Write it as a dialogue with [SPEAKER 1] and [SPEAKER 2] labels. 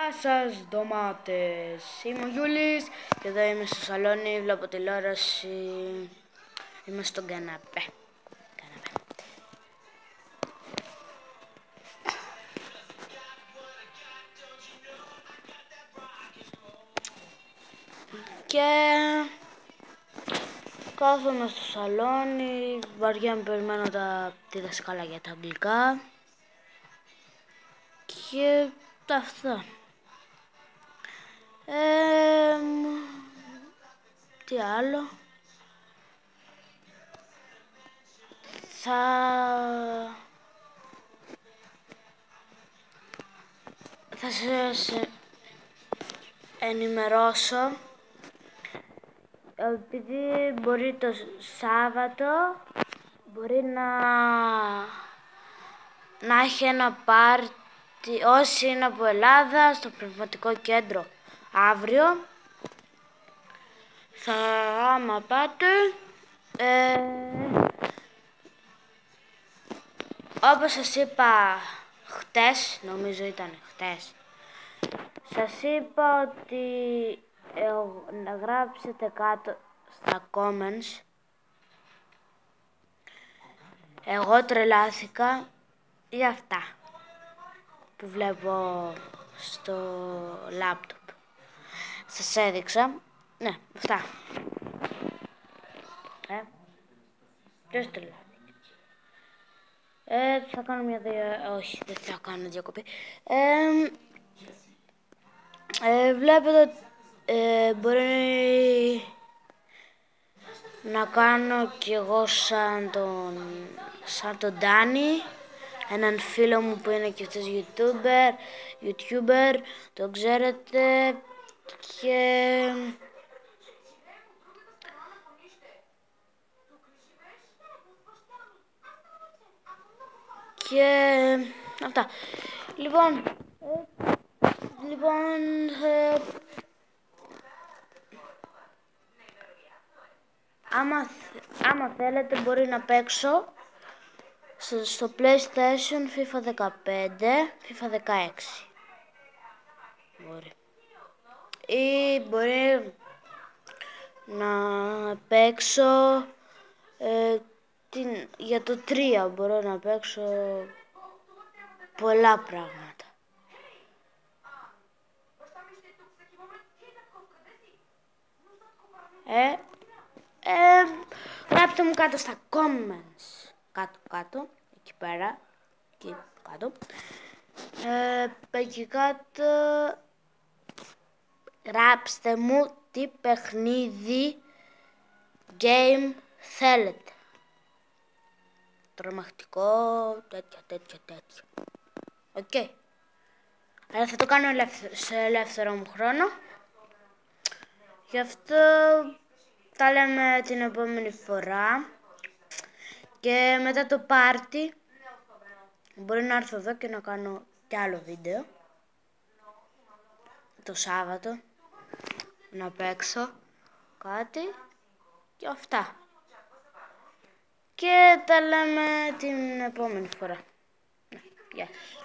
[SPEAKER 1] Γεια σας ντομάτες, είμαι ο Γιούλης και εδώ είμαι στο σαλόνι, βλέπω τηλεόραση, είμαι στον καναπέ. Και κάθομαι στο σαλόνι, βαριά περιμένω τη δασκάλα για τα αγγλικά και αυτά. Τι άλλο. Θα σας ενημερώσω επειδή μπορεί το Σάββατο μπορεί να έχει ένα πάρτι όσοι είναι από Ελλάδα στο Πνευματικό Κέντρο αύριο. Άμα πάτε, όπως σας είπα χτες, νομίζω ήταν χτες, σας είπα ότι να γράψετε κάτω στα comments. Εγώ τρελάθηκα για αυτά που βλέπω στο λάπτοπ. Σας έδειξα. Ναι, αυτά. Ποιος τρελάθηκα. Θα κάνω μια όχι, δεν θα κάνω διακοπή. Βλέπετε, μπορεί να κάνω κι εγώ σαν τον Ντάνι, έναν φίλο μου που είναι και αυτός YouTuber, το ξέρετε, και αυτά. Λοιπόν, άμα θέλετε μπορεί να παίξω στο PlayStation FIFA 15, FIFA 16. Μπορεί. Ή μπορεί να παίξω για το 3 μπορώ να παίξω πολλά πράγματα. Γράψτε μου κάτω στα comments. Κάτω, εκεί πέρα, εκεί κάτω. Εκεί κάτω γράψτε μου τι παιχνίδι game θέλετε. Τρομακτικό, τέτοια. Οκ. Αλλά θα το κάνω σε ελεύθερο μου χρόνο. Γι' αυτό τα λέμε την επόμενη φορά. Και μετά το πάρτι μπορεί να έρθω εδώ και να κάνω κι άλλο βίντεο. Το Σάββατο. Να παίξω κάτι και αυτά. Και τα λέμε την επόμενη φορά. Γεια σας.